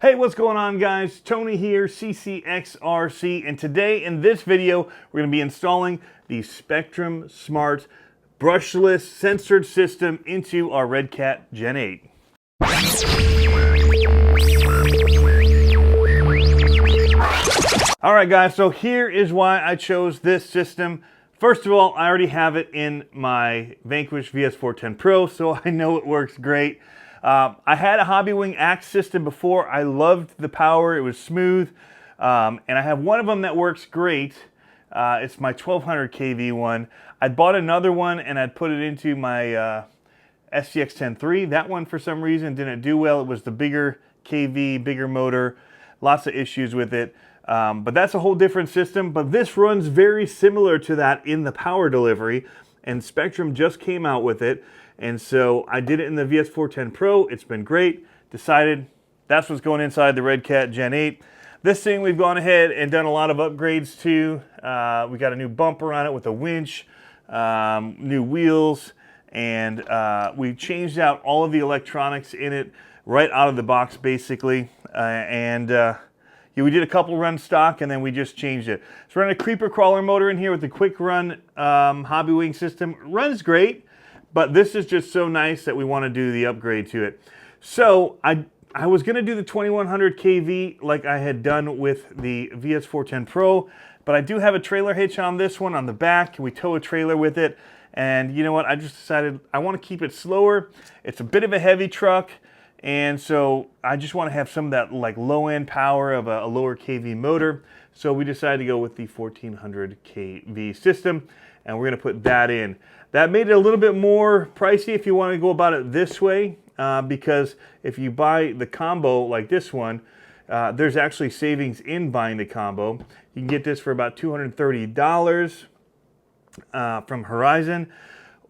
Hey, what's going on, guys? Tony here, CCxRC, and today in this video we're going to be installing the Spektrum Smart brushless censored system into our Redcat Gen 8. Alright guys, so here is why I chose this system. First of all, I already have it in my Vanquish VS410 Pro, so I know it works great. I had a Hobbywing Axe system before. I loved the power, it was smooth, and I have one of them that works great. It's my 1200 kV one. I'd bought another one and I'd put it into my SCX10 III. That one for some reason didn't do well. It was the bigger kV, bigger motor, lots of issues with it. But that's a whole different system, but this runs very similar to that in the power delivery, and Spektrum just came out with it. And so I did it in the VS410 Pro. It's been great. Decided that's what's going inside the Redcat Gen 8. This thing we've gone ahead and done a lot of upgrades to. We got a new bumper on it with a winch, new wheels, and we changed out all of the electronics in it right out of the box basically. Yeah, we did a couple run stock and then we just changed it. So we're running a creeper crawler motor in here with the quick run Hobbywing system. It runs great. But this is just so nice that we want to do the upgrade to it. So I was going to do the 2100 kV like I had done with the VS410 Pro, but I do have a trailer hitch on this one on the back. We tow a trailer with it, and you know what? I just decided I want to keep it slower. It's a bit of a heavy truck, and so I just want to have some of that like low-end power of a lower kV motor. So we decided to go with the 1400 kV system, and we're going to put that in. That made it a little bit more pricey if you want to go about it this way, because if you buy the combo like this one, there's actually savings in buying the combo. You can get this for about $230 from Horizon,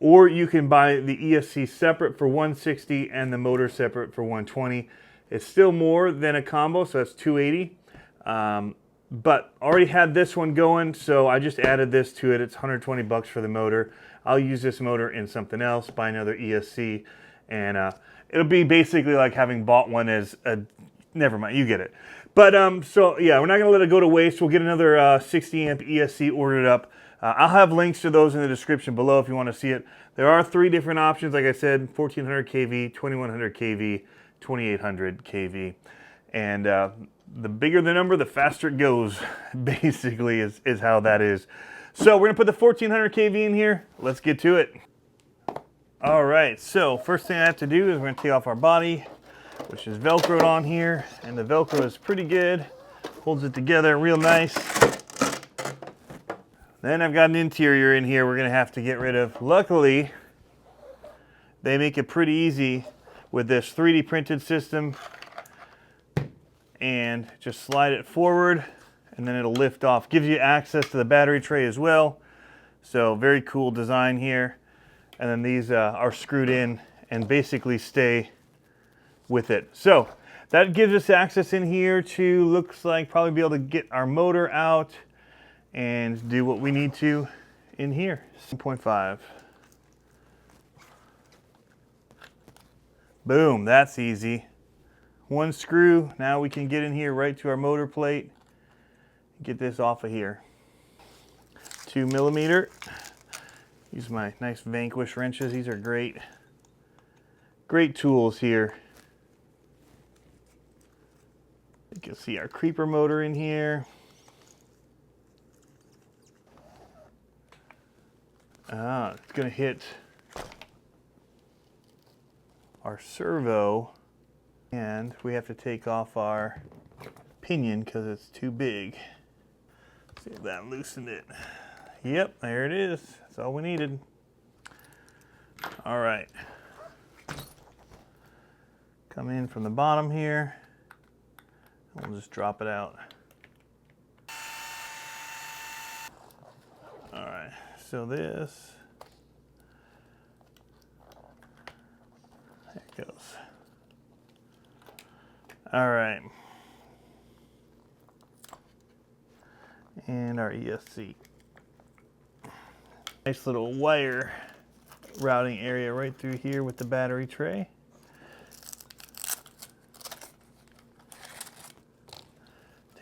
or you can buy the ESC separate for $160 and the motor separate for $120. It's still more than a combo, so that's $280. But already had this one going, so I just added this to it. It's $120 for the motor. I'll use this motor in something else, buy another ESC, and it'll be basically like having bought one as a, never mind, you get it. But so yeah, we're not gonna let it go to waste. We'll get another 60 amp ESC ordered up. I'll have links to those in the description below if you want to see it. There are 3 different options, like I said, 1400 kV, 2100 kV, 2800 kV. And the bigger the number, the faster it goes, basically is how that is. So we're gonna put the 1400 kV in here. Let's get to it. All right, so first thing I have to do is we're gonna take off our body, which is Velcroed on here, and the Velcro is pretty good. Holds it together real nice. Then I've got an interior in here we're gonna have to get rid of. Luckily, they make it pretty easy with this 3D printed system, and just slide it forward and then it'll lift off. Gives you access to the battery tray as well. So very cool design here. And then these are screwed in and basically stay with it. So that gives us access in here to, looks like, probably be able to get our motor out and do what we need to in here. 7.5. Boom, that's easy. One screw, now we can get in here right to our motor plate. Get this off of here. 2 millimeter. Use my nice Vanquish wrenches. These are great. Great tools here. You can see our creeper motor in here. It's going to hit our servo, and we have to take off our pinion because it's too big. See if that loosened it. Yep, there it is. That's all we needed. All right. Come in from the bottom here. We'll just drop it out. All right, so this, there it goes. All right. And our ESC. Nice little wire routing area right through here with the battery tray.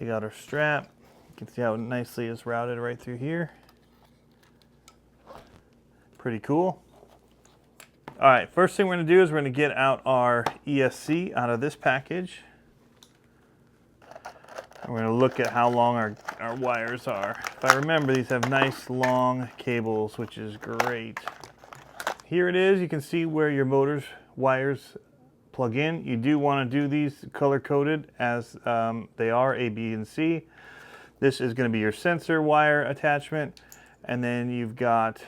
Take out our strap. You can see how nicely it's routed right through here. Pretty cool. All right, first thing we're going to do is we're going to get out our ESC out of this package. And we're going to look at how long our wires are. If I remember, these have nice long cables, which is great. Here it is. You can see where your motor's wires plug in. You do want to do these color-coded as they are, A, B, and C. This is going to be your sensor wire attachment. And then you've got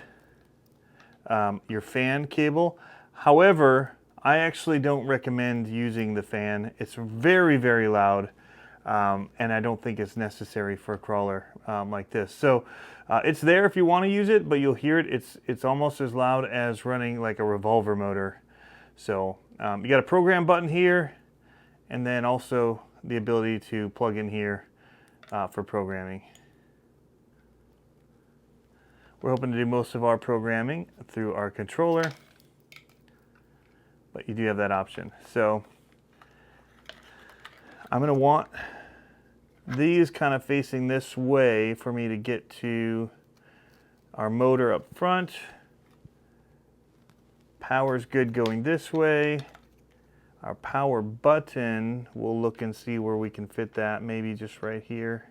your fan cable. However, I actually don't recommend using the fan. It's very, very loud, and I don't think it's necessary for a crawler like this. So it's there if you want to use it, but you'll hear it. It's almost as loud as running like a revolver motor. So you got a program button here, and then also the ability to plug in here for programming. We're hoping to do most of our programming through our controller, but you do have that option. So I'm going to want these kind of facing this way for me to get to our motor up front. Power's good going this way. Our power button, we'll look and see where we can fit that, maybe just right here.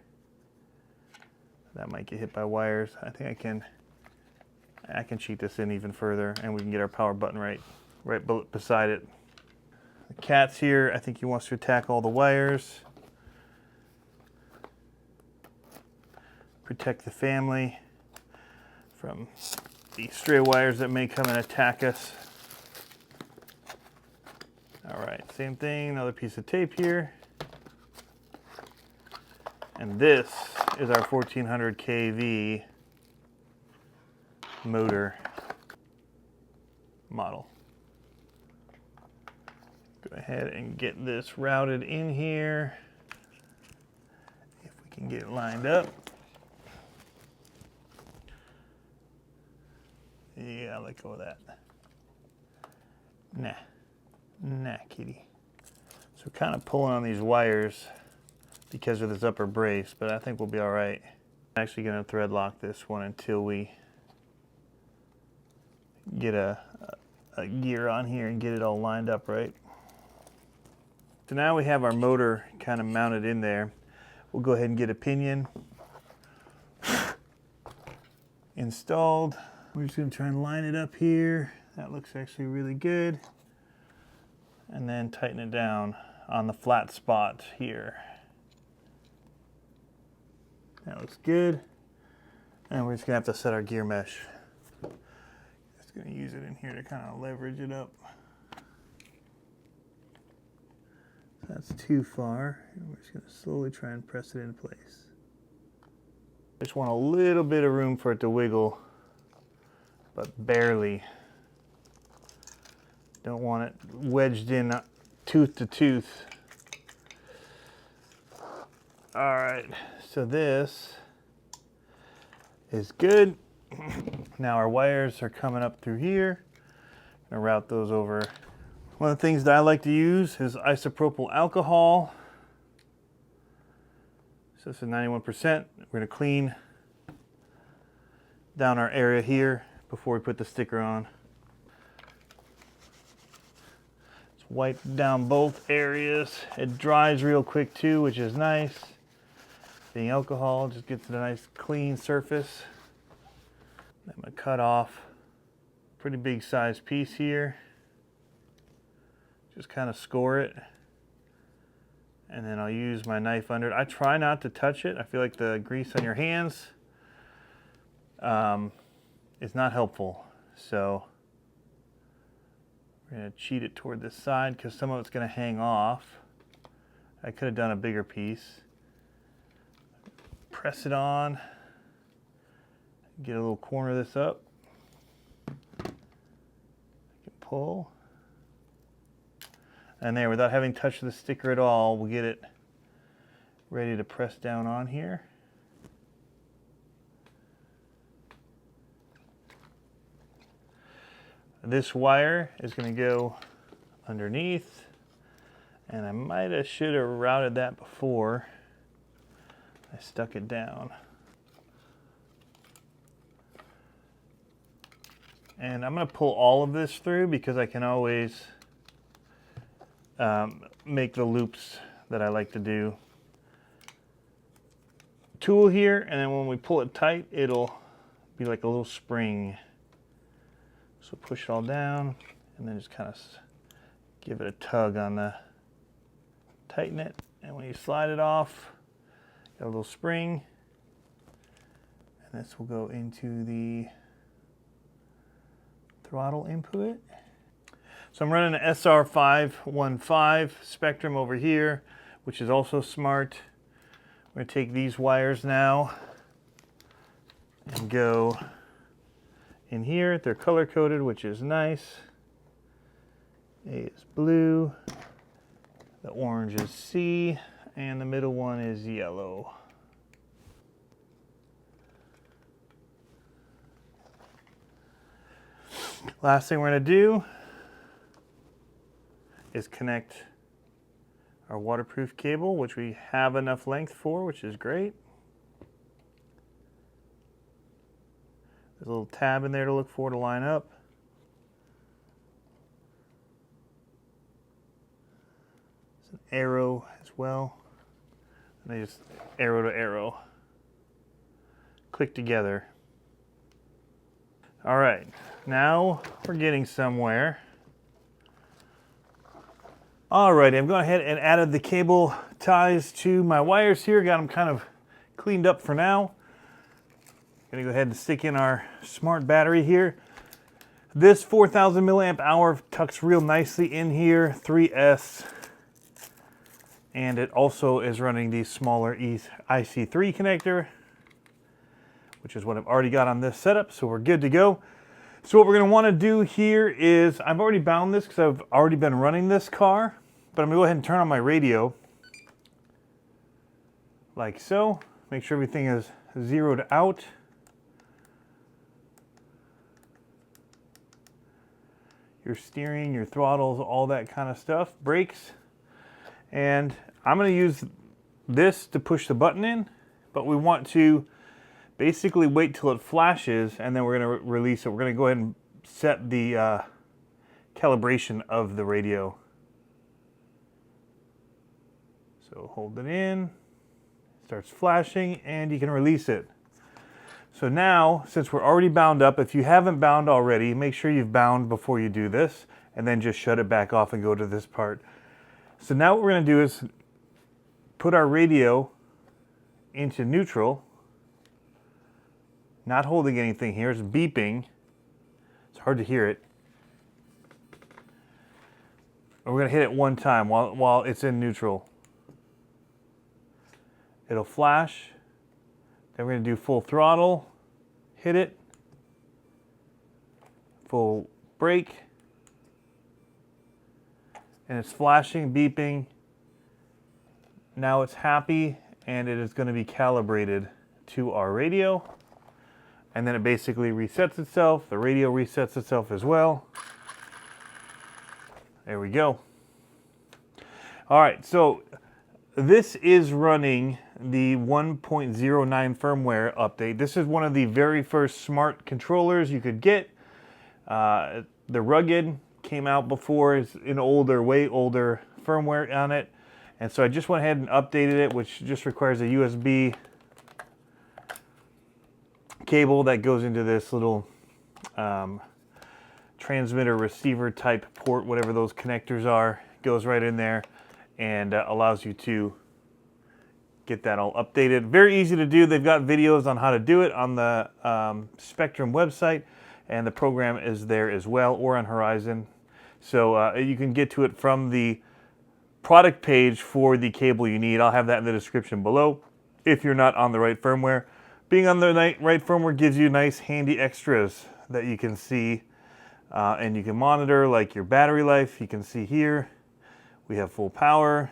That might get hit by wires. I think I can cheat this in even further, and we can get our power button right beside it. The cat's here. I think he wants to attack all the wires. Protect the family from the stray wires that may come and attack us. All right, same thing, another piece of tape here. And this is our 1400 kV motor model. Go ahead and get this routed in here. If we can get it lined up. Yeah, let go of that. Nah, kitty. So we're kind of pulling on these wires because of this upper brace, but I think we'll be all right. I'm actually going to thread lock this one until we get a gear on here and get it all lined up right. So now we have our motor kind of mounted in there. We'll go ahead and get a pinion installed. We're just going to try and line it up here. That looks actually really good. And then tighten it down on the flat spot here. That looks good. And we're just going to have to set our gear mesh. Just going to use it in here to kind of leverage it up. That's too far. And we're just going to slowly try and press it into place. Just want a little bit of room for it to wiggle, but barely. Don't want it wedged in tooth to tooth. All right, so this is good. Now our wires are coming up through here. I'm gonna route those over. One of the things that I like to use is isopropyl alcohol. So this is 91%. We're gonna clean down our area here before we put the sticker on. Let's wipe down both areas. It dries real quick too, which is nice. Being alcohol just gets a nice clean surface. I'm gonna cut off a pretty big size piece here. Just kind of score it. And then I'll use my knife under it. I try not to touch it. I feel like the grease on your hands is not helpful. So we're going to cheat it toward this side because some of it's going to hang off. I could have done a bigger piece. Press it on. Get a little corner of this up. I can pull. And there, without having touched the sticker at all, we'll get it ready to press down on here. This wire is going to go underneath, and I should have routed that before. I stuck it down. And I'm going to pull all of this through because I can always make the loops that I like to do. Tool here, and then when we pull it tight, it'll be like a little spring. So push it all down, and then just kind of give it a tug on the, tighten it, and when you slide it off, got a little spring, and this will go into the throttle input. So I'm running an SR515 Spektrum over here, which is also smart. I'm going to take these wires now and go in here. They're color coded, which is nice. A is blue, the orange is C, and the middle one is yellow. Last thing we're going to do is connect our waterproof cable, which we have enough length for, which is great. There's a little tab in there to look for to line up. There's an arrow as well. And they just arrow to arrow click together. All right, now we're getting somewhere. Alrighty, I've gone ahead and added the cable ties to my wires here. Got them kind of cleaned up for now. Gonna go ahead and stick in our smart battery here. This 4,000 milliamp hour tucks real nicely in here, 3S. And it also is running the smaller IC3 connector, which is what I've already got on this setup, so we're good to go. So what we're gonna wanna do here is, I've already bound this because I've already been running this car, but I'm gonna go ahead and turn on my radio, like so. Make sure everything is zeroed out. Your steering, your throttles, all that kind of stuff, brakes. And I'm gonna use this to push the button in, but we want to basically wait till it flashes and then we're gonna release it. We're gonna go ahead and set the calibration of the radio. So hold it in, it starts flashing, and you can release it. So now, since we're already bound up, if you haven't bound already, make sure you've bound before you do this, and then just shut it back off and go to this part. So now what we're gonna do is put our radio into neutral, not holding anything here, it's beeping. It's hard to hear it. And we're gonna hit it one time while it's in neutral. It'll flash. Then we're gonna do full throttle, hit it, full brake, and it's flashing, beeping. Now it's happy, and it is gonna be calibrated to our radio. And then it basically resets itself. The radio resets itself as well. There we go. All right, so this is running the 1.09 firmware update. This is one of the very first smart controllers you could get. The Rugged came out before. It's an older, way older firmware on it. And so I just went ahead and updated it, which just requires a USB cable that goes into this little transmitter receiver type port, whatever those connectors are, goes right in there and allows you to get that all updated. Very easy to do. They've got videos on how to do it on the Spektrum website, and the program is there as well, or on Horizon. So you can get to it from the product page for the cable you need. I'll have that in the description below if you're not on the right firmware. Being on the right firmware gives you nice handy extras that you can see and you can monitor, like your battery life. You can see here we have full power.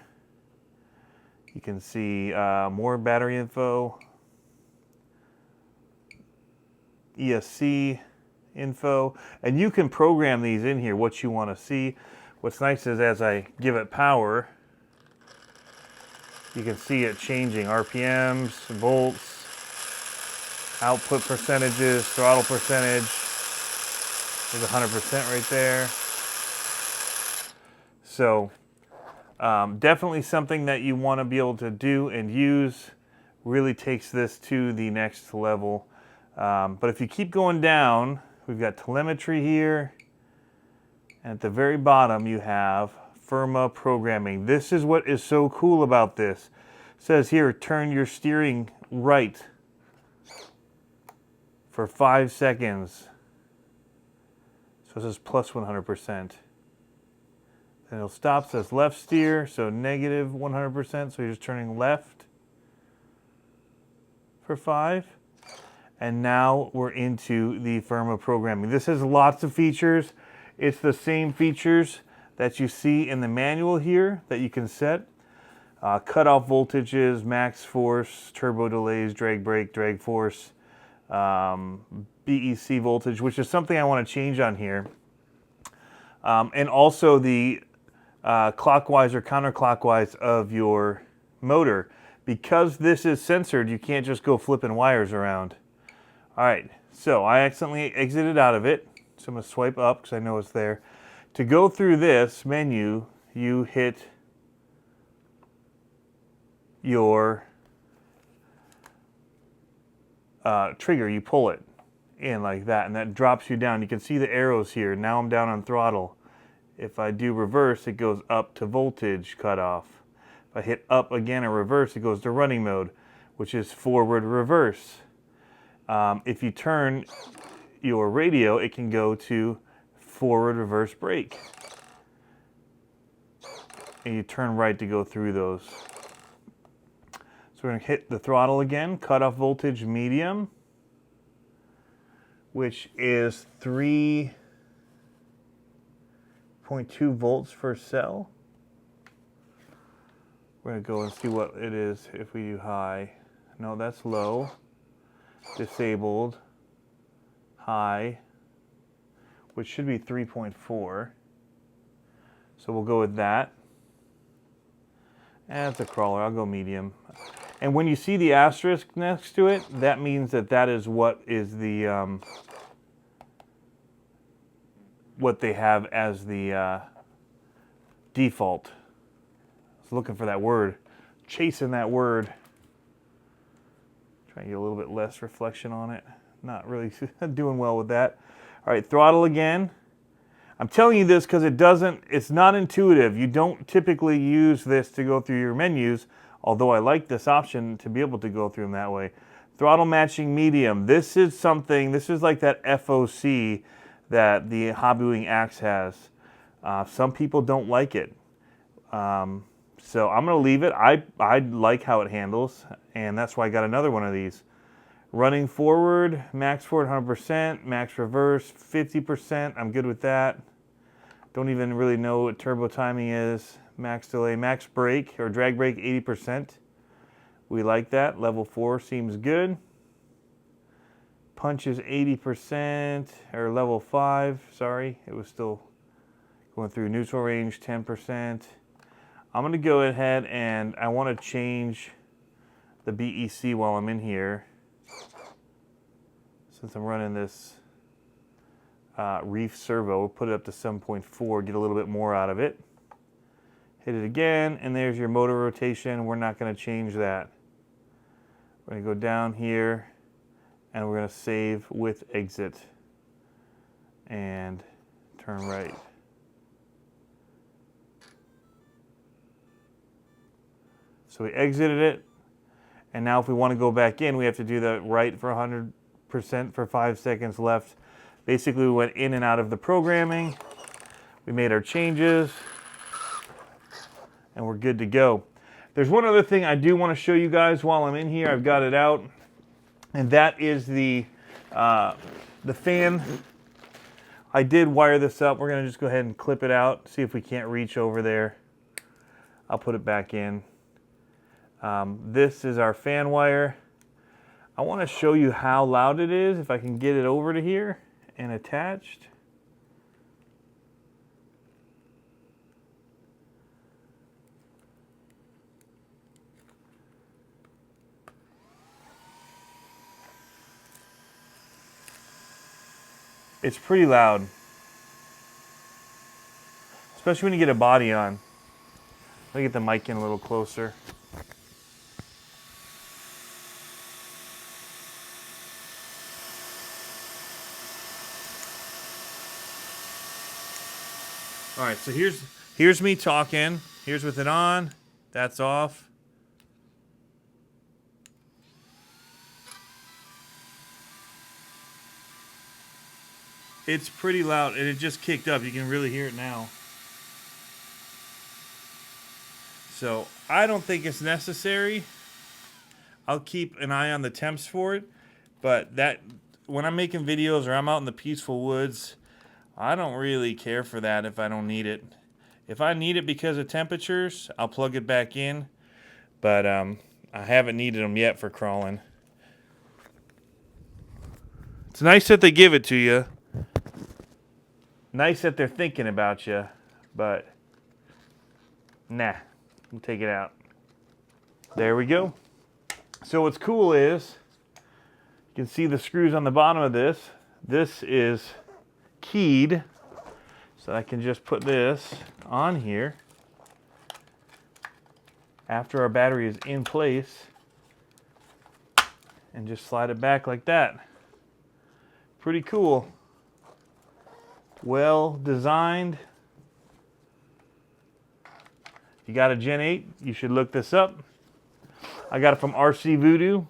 You can see more battery info, ESC info, and you can program these in here what you want to see. What's nice is as I give it power, You can see it changing RPMs, volts, output percentages, throttle percentage. There's 100% right there. So definitely something that you want to be able to do and use. Really takes this to the next level. But if you keep going down, we've got telemetry here. And at the very bottom you have Firma programming. This is what is so cool about this. It says here, turn your steering right for 5 seconds. So it says plus 100%. Then it'll stop, says left steer, so negative 100%. So you're just turning left for 5. And now we're into the Firma programming. This has lots of features. It's the same features that you see in the manual here that you can set. Cutoff voltages, max force, turbo delays, drag brake, drag force, BEC voltage, which is something I want to change on here. And also the clockwise or counterclockwise of your motor. Because this is censored, you can't just go flipping wires around. All right, so I accidentally exited out of it. So I'm going to swipe up because I know it's there. To go through this menu, you hit your trigger. You pull it in like that, and that drops you down. You can see the arrows here. Now I'm down on throttle. If I do reverse, it goes up to voltage cutoff. If I hit up again or reverse, it goes to running mode, which is forward reverse. If you turn your radio, it can go to forward reverse brake. And you turn right to go through those. So we're going to hit the throttle again, cutoff voltage medium, which is 3.2 volts per cell. We're going to go and see what it is if we do high. No, that's low. Disabled. High, which should be 3.4. So we'll go with that. And it's a crawler. I'll go medium. And when you see the asterisk next to it, that means that that is what is the what they have as the default. I was looking for that word, chasing that word. Trying to get a little bit less reflection on it. Not really doing well with that. All right, throttle again. I'm telling you this because it's not intuitive. You don't typically use this to go through your menus, although I like this option to be able to go through them that way. Throttle matching medium. This is like that FOC that the Hobbywing Axe has. Some people don't like it. So I'm going to leave it. I like how it handles, and that's why I got another one of these. Running forward, max forward 100%, max reverse 50%. I'm good with that. Don't even really know what turbo timing is. Max delay, max brake or drag brake 80%. We like that. Level 4 seems good. Punch is 80%, or level 5, sorry. It was still going through neutral range 10%. I'm going to go ahead and I want to change the BEC while I'm in here. Since I'm running this reef servo, we'll put it up to 7.4, get a little bit more out of it. Hit it again, and there's your motor rotation. We're not going to change that. We're going to go down here, and we're going to save with exit and turn right. So we exited it, and now if we want to go back in, we have to do the right for 100% for 5 seconds left. Basically, we went in and out of the programming. We made our changes, and we're good to go. There's one other thing I do want to show you guys while I'm in here. I've got it out, and that is the fan. I did wire this up. We're going to just go ahead and clip it out, see if we can't reach over there. I'll put it back in. This is our fan wire. I want to show you how loud it is, if I can get it over to here and attached. It's pretty loud. Especially when you get a body on. Let me get the mic in a little closer. All right, so here's me talking. Here's with it on. That's off. It's pretty loud, and it just kicked up. You can really hear it now. So I don't think it's necessary. I'll keep an eye on the temps for it, but that when I'm making videos or I'm out in the peaceful woods, I don't really care for that if I don't need it. If I need it because of temperatures, I'll plug it back in, but I haven't needed them yet for crawling. It's nice that they give it to you. Nice that they're thinking about you, but nah, we'll take it out. There we go. So what's cool is you can see the screws on the bottom of this. This is keyed, so I can just put this on here after our battery is in place and just slide it back like that. Pretty cool. Well designed. If you got a Gen 8, you should look this up. I got it from RC Voodoo.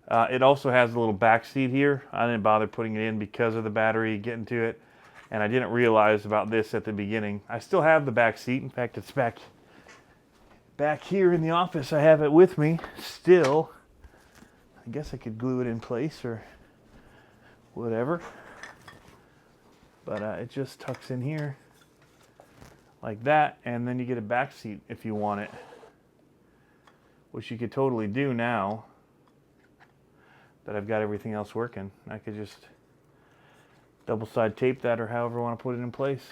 It also has a little back seat here. I didn't bother putting it in because of the battery getting to it, and I didn't realize about this at the beginning. I still have the back seat. In fact, it's back here in the office. I have it with me still. I guess I could glue it in place or whatever. But it just tucks in here like that, and then you get a back seat if you want it, which you could totally do now that I've got everything else working. I could just double side tape that or however I want to put it in place.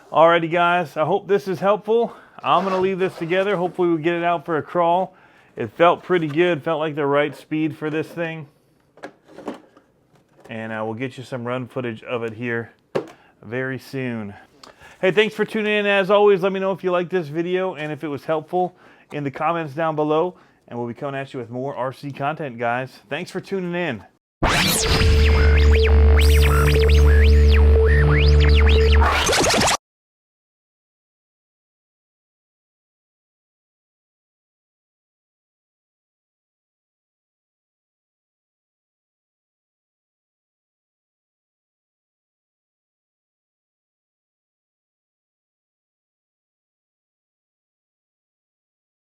Alrighty guys, I hope this is helpful. I'm going to leave this together. Hopefully we'll get it out for a crawl. It felt pretty good, felt like the right speed for this thing. And I will get you some run footage of it here very soon. Hey, thanks for tuning in. As always, let me know if you liked this video and if it was helpful in the comments down below. And we'll be coming at you with more RC content, guys. Thanks for tuning in.